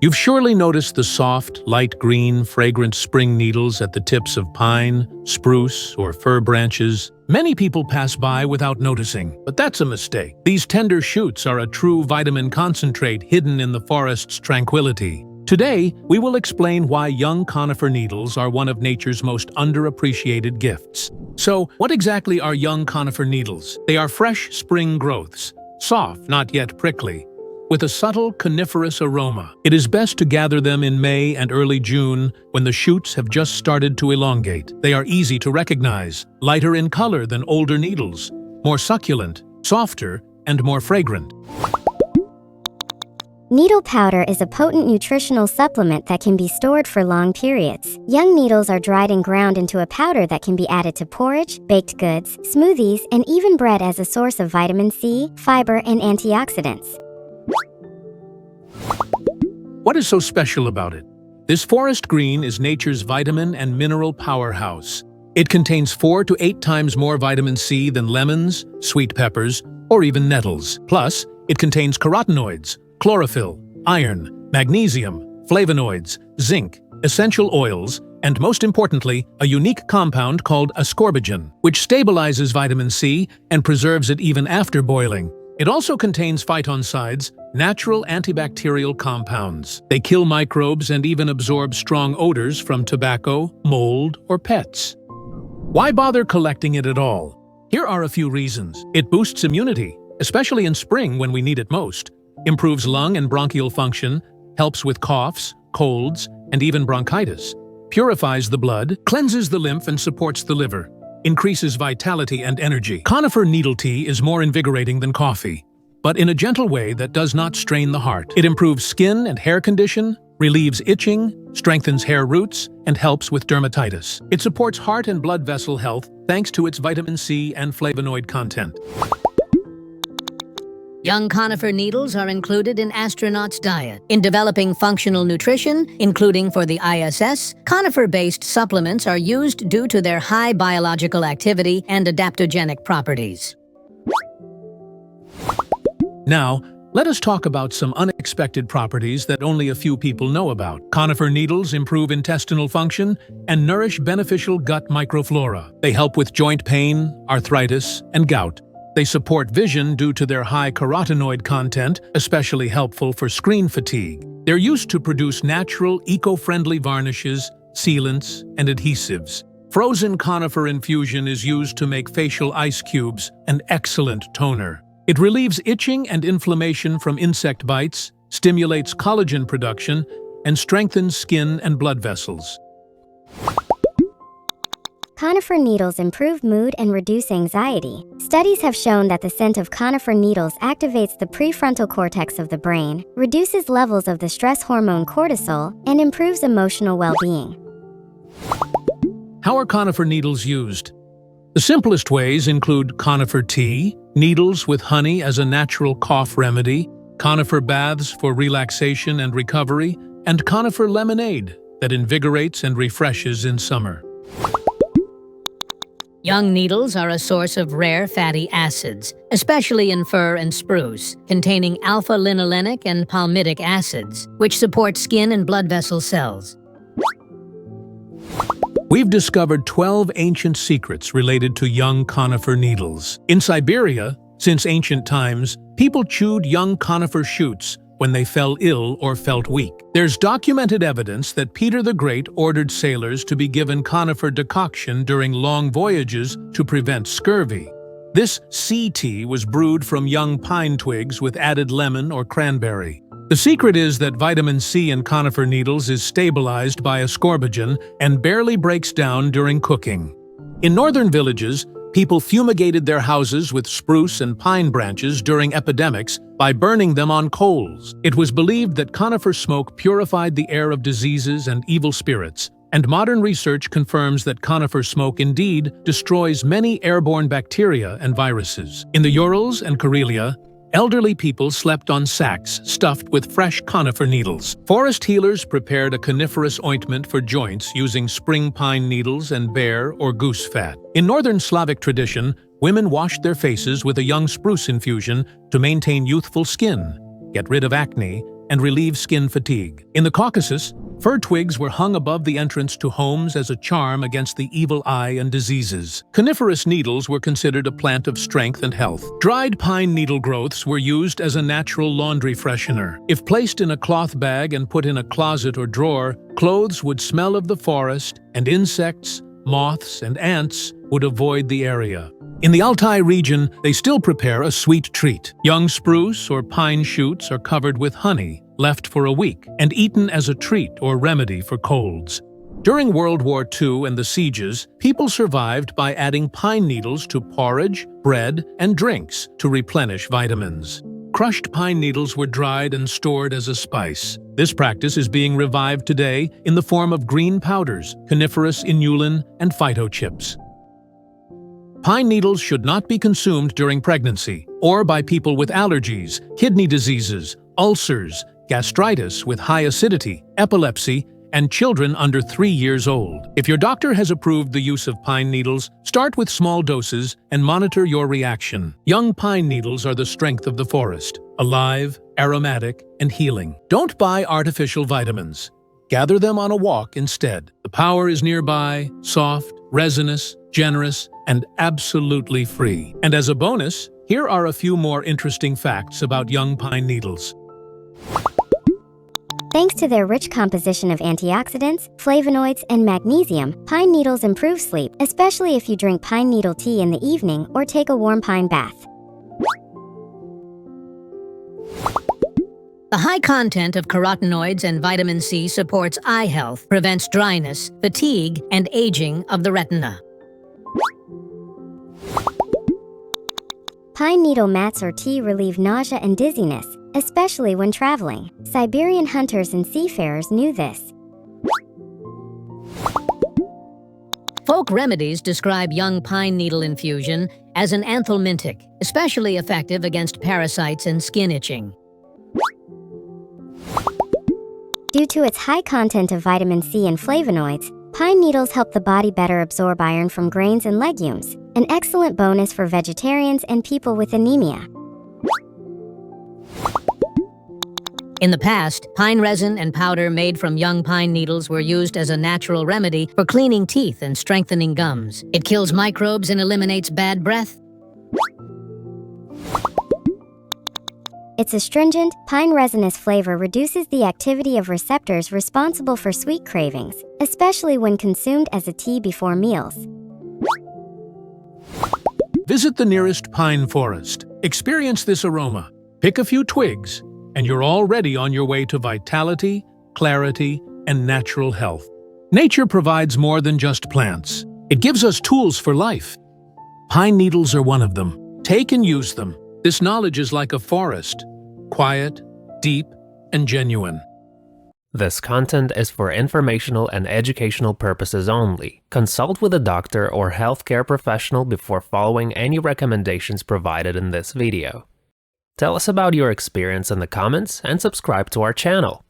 You've surely noticed the soft, light green, fragrant spring needles at the tips of pine, spruce, or fir branches. Many people pass by without noticing, but that's a mistake. These tender shoots are a true vitamin concentrate hidden in the forest's tranquility. Today, we will explain why young conifer needles are one of nature's most underappreciated gifts. So, what exactly are young conifer needles? They are fresh spring growths, soft, not yet prickly, with a subtle coniferous aroma. It is best to gather them in May and early June when the shoots have just started to elongate. They are easy to recognize, lighter in color than older needles, more succulent, softer, and more fragrant. Needle powder is a potent nutritional supplement that can be stored for long periods. Young needles are dried and ground into a powder that can be added to porridge, baked goods, smoothies, and even bread as a source of vitamin C, fiber, and antioxidants. What is so special about it? This forest green is nature's vitamin and mineral powerhouse. It contains 4 to 8 times more vitamin C than lemons, sweet peppers, or even nettles. Plus, it contains carotenoids, chlorophyll, iron, magnesium, flavonoids, zinc, essential oils, and most importantly, a unique compound called ascorbigen, which stabilizes vitamin C and preserves it even after boiling. It also contains phytoncides, natural antibacterial compounds. They kill microbes and even absorb strong odors from tobacco, mold, or pets. Why bother collecting it at all? Here are a few reasons. It boosts immunity, especially in spring when we need it most, improves lung and bronchial function, helps with coughs, colds, and even bronchitis, purifies the blood, cleanses the lymph and supports the liver, increases vitality and energy. Conifer needle tea is more invigorating than coffee, but in a gentle way that does not strain the heart. It improves skin and hair condition, relieves itching, strengthens hair roots, and helps with dermatitis. It supports heart and blood vessel health thanks to its vitamin C and flavonoid content. Young conifer needles are included in astronauts' diet. In developing functional nutrition, including for the ISS, conifer-based supplements are used due to their high biological activity and adaptogenic properties. Now, let us talk about some unexpected properties that only a few people know about. Conifer needles improve intestinal function and nourish beneficial gut microflora. They help with joint pain, arthritis, and gout. They support vision due to their high carotenoid content, especially helpful for screen fatigue. They're used to produce natural, eco-friendly varnishes, sealants, and adhesives. Frozen conifer infusion is used to make facial ice cubes an excellent toner. It relieves itching and inflammation from insect bites, stimulates collagen production, and strengthens skin and blood vessels. Conifer needles improve mood and reduce anxiety. Studies have shown that the scent of conifer needles activates the prefrontal cortex of the brain, reduces levels of the stress hormone cortisol, and improves emotional well-being. How are conifer needles used? The simplest ways include conifer tea, needles with honey as a natural cough remedy, conifer baths for relaxation and recovery, and conifer lemonade that invigorates and refreshes in summer. Young needles are a source of rare fatty acids, especially in fir and spruce, containing alpha-linolenic and palmitic acids, which support skin and blood vessel cells. We've discovered 12 ancient secrets related to young conifer needles. In Siberia, since ancient times, people chewed young conifer shoots when they fell ill or felt weak. There's documented evidence that Peter the Great ordered sailors to be given conifer decoction during long voyages to prevent scurvy. This sea tea was brewed from young pine twigs with added lemon or cranberry. The secret is that vitamin C in conifer needles is stabilized by ascorbigen and barely breaks down during cooking. In northern villages, people fumigated their houses with spruce and pine branches during epidemics by burning them on coals. It was believed that conifer smoke purified the air of diseases and evil spirits, and modern research confirms that conifer smoke indeed destroys many airborne bacteria and viruses. In the Urals and Karelia, elderly people slept on sacks stuffed with fresh conifer needles. Forest healers prepared a coniferous ointment for joints using spring pine needles and bear or goose fat. In northern Slavic tradition, women washed their faces with a young spruce infusion to maintain youthful skin, get rid of acne, and relieve skin fatigue. In the Caucasus, fir twigs were hung above the entrance to homes as a charm against the evil eye and diseases. Coniferous needles were considered a plant of strength and health. Dried pine needle growths were used as a natural laundry freshener. If placed in a cloth bag and put in a closet or drawer, clothes would smell of the forest, and insects, moths, and ants would avoid the area. In the Altai region, they still prepare a sweet treat. Young spruce or pine shoots are covered with honey, left for a week, and eaten as a treat or remedy for colds. During World War II and the sieges, people survived by adding pine needles to porridge, bread, and drinks to replenish vitamins. Crushed pine needles were dried and stored as a spice. This practice is being revived today in the form of green powders, coniferous inulin, and phytochips. Pine needles should not be consumed during pregnancy or by people with allergies, kidney diseases, ulcers, gastritis with high acidity, epilepsy, and children under 3 years old. If your doctor has approved the use of pine needles, start with small doses and monitor your reaction. Young pine needles are the strength of the forest, alive, aromatic, and healing. Don't buy artificial vitamins. Gather them on a walk instead. The power is nearby, soft, resinous, generous, and absolutely free. And as a bonus, here are a few more interesting facts about young pine needles. Thanks to their rich composition of antioxidants, flavonoids, and magnesium, pine needles improve sleep, especially if you drink pine needle tea in the evening or take a warm pine bath. The high content of carotenoids and vitamin C supports eye health, prevents dryness, fatigue, and aging of the retina. Pine needle mats or tea relieve nausea and dizziness, especially when traveling. Siberian hunters and seafarers knew this. Folk remedies describe young pine needle infusion as an anthelmintic, especially effective against parasites and skin itching. Due to its high content of vitamin C and flavonoids, pine needles help the body better absorb iron from grains and legumes, an excellent bonus for vegetarians and people with anemia. In the past, pine resin and powder made from young pine needles were used as a natural remedy for cleaning teeth and strengthening gums. It kills microbes and eliminates bad breath. Its astringent, pine resinous flavor reduces the activity of receptors responsible for sweet cravings, especially when consumed as a tea before meals. Visit the nearest pine forest. Experience this aroma. Pick a few twigs, and you're already on your way to vitality, clarity, and natural health. Nature provides more than just plants. It gives us tools for life. Pine needles are one of them. Take and use them. This knowledge is like a forest, quiet, deep, and genuine. This content is for informational and educational purposes only. Consult with a doctor or healthcare professional before following any recommendations provided in this video. Tell us about your experience in the comments and subscribe to our channel.